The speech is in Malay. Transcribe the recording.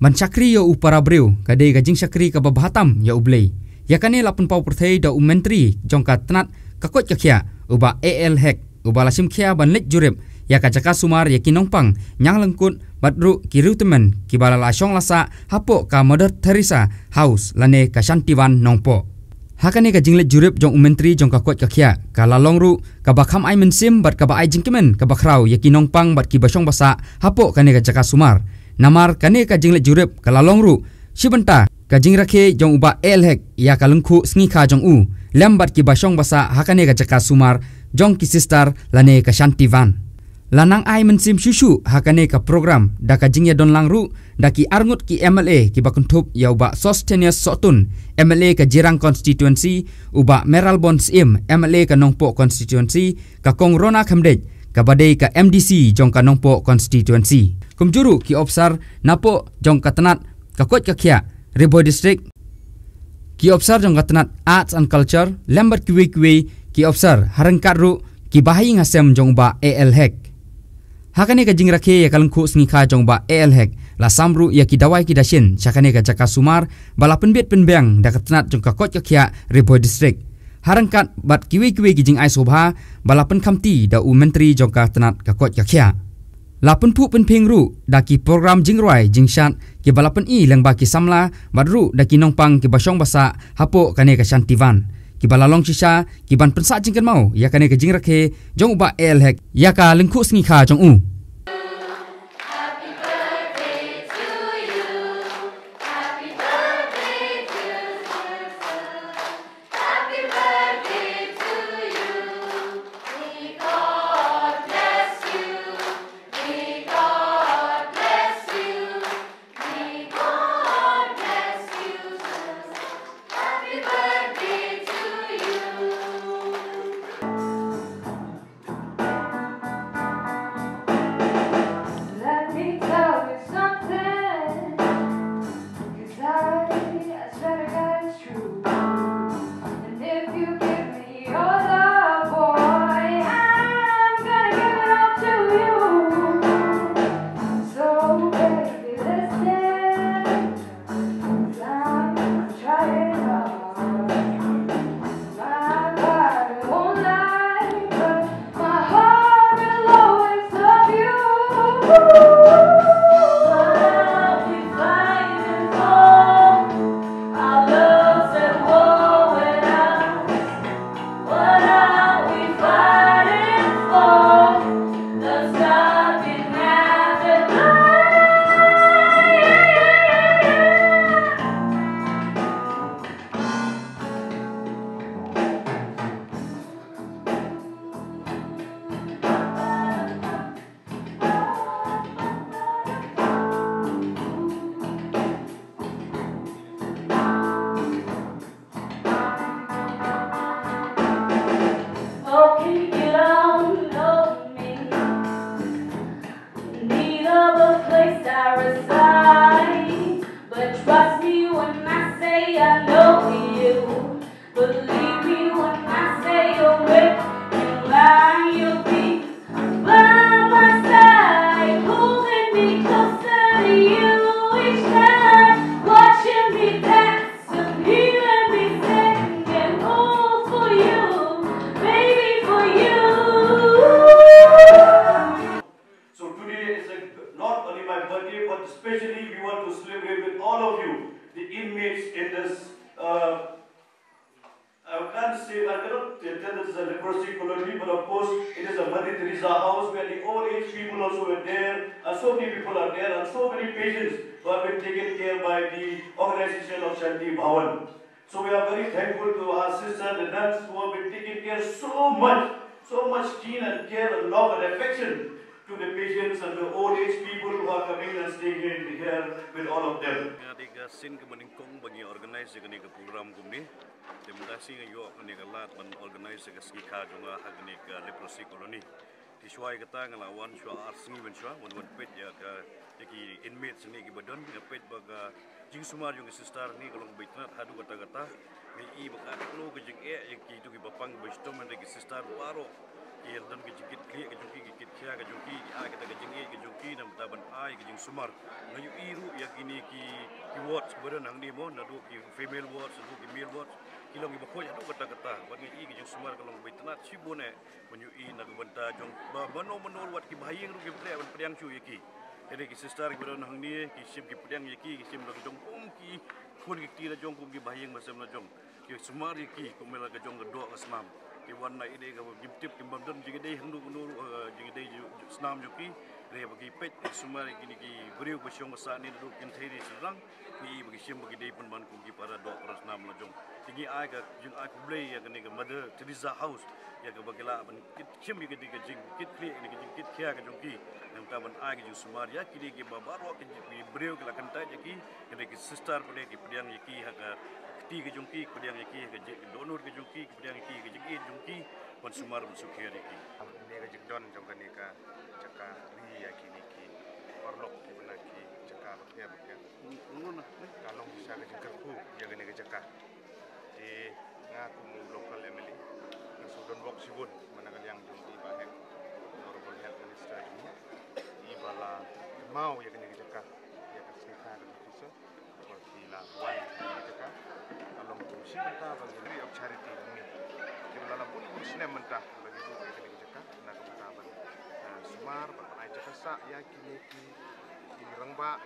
ban chakri ya upara breu kade gajing chakri ka babahatam ya ublei yakane 80% da menteri jongka tenat kakot kakia uba AL hack uba lasim kia ban lek jurep ya kajaka sumar ya kinongpang nyang lengkut badru kirutemen kibala lasong lasa hapo ka Mother Teresa House lane ka Shantiwan nongpo hakane ka jingle jurep jong menteri jong ka kot kakia ka lalongru ka bakham ai mensim bat ka ba ai jingkemen ka bakrau ya kinongpang bat ki basong basa hapo kane ka jaka sumar namar kane ka jingle jurep ka lalongru sibenta ka jing rakhe jong uba elhek ya ka lengkhu sngi kha jong u lembat ki basong basa hakane ka jaka sumar jong ki sister lane ka Shantiwan lanang ai mensim susu hakane ka program da ka jingya don langru da ki arngut ki MLA ki bakuntup ya uba Sostenius Sotun MLA ka Jirang constituency uba Meralbon Sim MLA ka Nongpo constituency ka Kong Rona Khamdej ka badai ka MDC jong ka Nongpo constituency kumjuru ki obsar napo jong ka tenat ka kot ka khia Riboy district ki obsar jong ka tenat arts and culture lembat kiwi ki obsar harangkat ru ki bahai ngasem jong ba AL hack hakane ka jingrakhe ya kalengkhu sngi kha jong ba AL hack la samru ya ki dawai ki dashin chakane ka jaka sumar bala penbet penbeng da katnat jong ka kot ka khia Riboy district harangkat bat kiwi ki jing ai sobha bala pen khamti da u menteri jong ka tenat ka kot ka khia la pen phu pen phingru da ki program jingroi jingshat ki bala pen i leng ba ki samla badru da ki nongpang ki basong basa hapo kane ka Shantiwan ki bala long shisha ki ban pensa jingkan mau ya kane ke jingrakhe jong ba el hek ya ka lengkhu sngi kha jong u especially we want to celebrate with all of you, the inmates in this, I cannot tell this is a leprosy colony, but of course it is a Mother Teresa house where the old age people also were there, and so many people are there, and so many patients who have been taken care by the organization of Shanti Bhavan. So we are very thankful to our sisters, the nuns, who have been taking care so much keen and care and love and affection to the patients and the old age people who are coming and staying here with all of them. Sin ke meningkong bagi organisasi ke program kami, demokrasi ke yo ke lat ban organisasi ke skika junga hak ni ke leprosy koloni. Tiswai kata ngelawan shwa arsingi ben shwa wan pet ya ke ki inmates ni ke badan ke pet baga jing sumar yung sister ni kalau bitnat hadu kata-kata ni I baka klo ke jing yang ki tu ki bapang bestom men ke sister baro Kir dan kejengkit klik kejengki kejengkit kia kejengki kita kejengki kejengki nam taban ai kejeng sumar ngayu iru yakini ki watch sebenarnya nang ni mo nadu ki female watch nadu ki male watch kilong ibu koy adu kata bagi i kejeng sumar kalau betenat sibune menyu i nagu benta jong bano menol wat ki bahayeng ru ki ple ban priang chu yaki jadi ki sister ki beron nang ni ki sim ki priang yaki ki sim nagu jong ki kun ki tira jong ki bahayeng masam na jong ki sumar yaki kumela ka jong do asmam ki warna ide ka gimtip kimbamdon jige dei handu nur jige dei snam joki re bagi pet sumar kini ki beriu besyong masa ni duduk kenteri serang ki bagi sim bagi dei penban ku ki para do para snam lajong tinggi ai ka jung ai kublei ya kini ka mother Teresa house ya ka bagila ban sim ki kiti ka jing kit kli ni ka jing kit kia ka jong ki nam ta ban ai ka jung sumar ya kini ki babaro ki beriu ka kantai ki kini ki sister pade ki pediang ki ha ka ti ke jongki kudiang iki ke donor ke jongki kudiang iki ke jegi jongki konsumar musukir iki ne ke jekdon jongkan ka jaka ri yaki niki orlok ki benaki jaka bakya ngun kalong bisa ke jengkerku jaga ne ke jaka di ngaku local emily na sudon bok sibun managal yang jongki bahek honorable health minister jumi ibala mau ya ke jaka ya ke sika ke officer wakila wan jaka kalong kursi kita bagi of charity ini kita dalam pun sinem mentah bagi buku yang kita jaka nak ketaban sumar berpanai jaka sak ya kini ki rengba